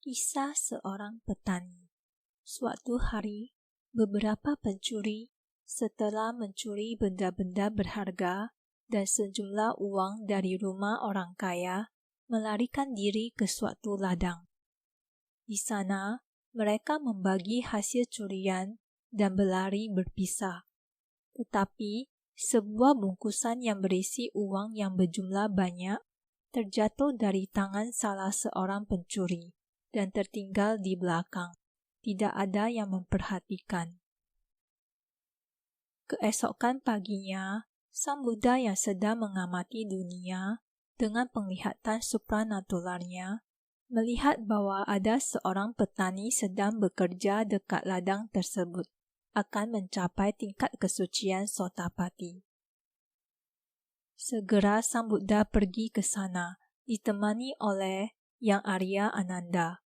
Kisah seorang petani. Suatu hari, beberapa pencuri setelah mencuri benda-benda berharga dan sejumlah uang dari rumah orang kaya, melarikan diri ke suatu ladang. Di sana, mereka membagi hasil curian dan berlari berpisah. Tetapi, sebuah bungkusan yang berisi uang yang berjumlah banyak terjatuh dari tangan salah seorang pencuri dan tertinggal di belakang. Tidak ada yang memperhatikan. Keesokan paginya, sang Buddha yang sedang mengamati dunia dengan penglihatan supranatularnya, melihat bahwa ada seorang petani sedang bekerja dekat ladang tersebut, akan mencapai tingkat kesucian Sotapati. Segera sang Buddha pergi ke sana, ditemani oleh Yang Arya Ananda.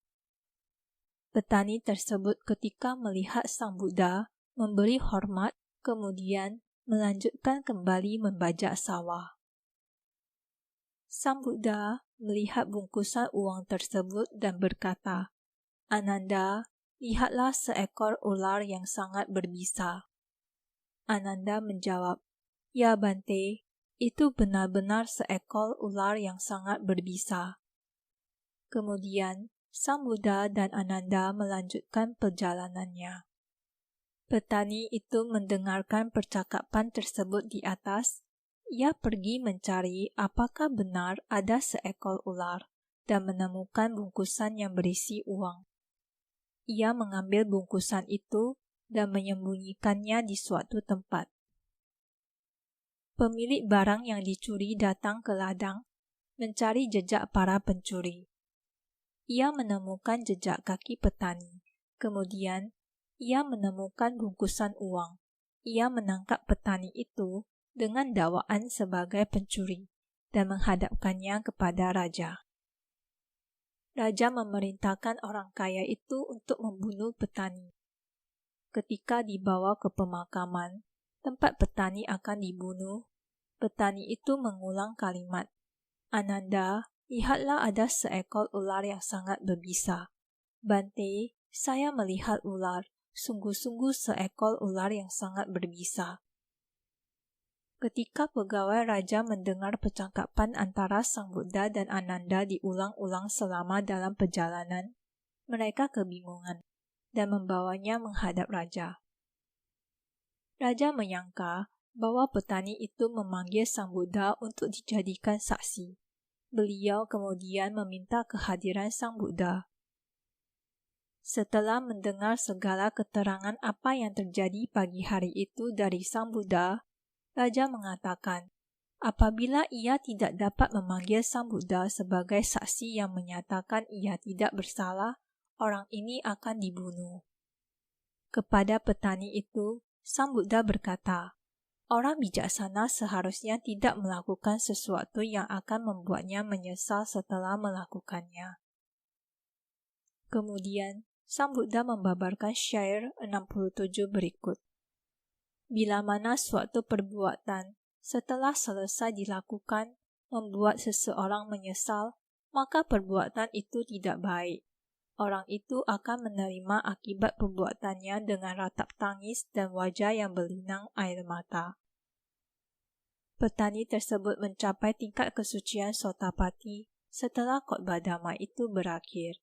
Petani tersebut ketika melihat sang Buddha memberi hormat, kemudian melanjutkan kembali membajak sawah. Sang Buddha melihat bungkusan uang tersebut dan berkata, "Ananda, lihatlah seekor ular yang sangat berbisa." Ananda menjawab, "Ya Bante, itu benar-benar seekor ular yang sangat berbisa." Kemudian, sang Buddha dan Ananda melanjutkan perjalanannya. Petani itu mendengarkan percakapan tersebut di atas. Ia pergi mencari apakah benar ada seekor ular dan menemukan bungkusan yang berisi uang. Ia mengambil bungkusan itu dan menyembunyikannya di suatu tempat. Pemilik barang yang dicuri datang ke ladang mencari jejak para pencuri. Ia menemukan jejak kaki petani. Kemudian, ia menemukan bungkusan uang. Ia menangkap petani itu dengan dakwaan sebagai pencuri dan menghadapkannya kepada raja. Raja memerintahkan orang kaya itu untuk membunuh petani. Ketika dibawa ke pemakaman, tempat petani akan dibunuh, petani itu mengulang kalimat, "Ananda, lihatlah ada seekor ular yang sangat berbisa." "Bante, saya melihat ular, sungguh-sungguh seekor ular yang sangat berbisa." Ketika pegawai raja mendengar percakapan antara sang Buddha dan Ananda diulang-ulang selama dalam perjalanan, mereka kebingungan dan membawanya menghadap raja. Raja menyangka bahwa petani itu memanggil sang Buddha untuk dijadikan saksi. Beliau kemudian meminta kehadiran sang Buddha. Setelah mendengar segala keterangan apa yang terjadi pagi hari itu dari sang Buddha, Raja mengatakan, apabila ia tidak dapat memanggil sang Buddha sebagai saksi yang menyatakan ia tidak bersalah, orang ini akan dibunuh. Kepada petani itu, sang Buddha berkata, orang bijaksana seharusnya tidak melakukan sesuatu yang akan membuatnya menyesal setelah melakukannya. Kemudian, sang Buddha membabarkan syair 67 berikut. Bila mana suatu perbuatan setelah selesai dilakukan membuat seseorang menyesal, maka perbuatan itu tidak baik. Orang itu akan menerima akibat perbuatannya dengan ratap tangis dan wajah yang berlinang air mata. Petani tersebut mencapai tingkat kesucian Sotapati setelah khotbah Dhamma itu berakhir.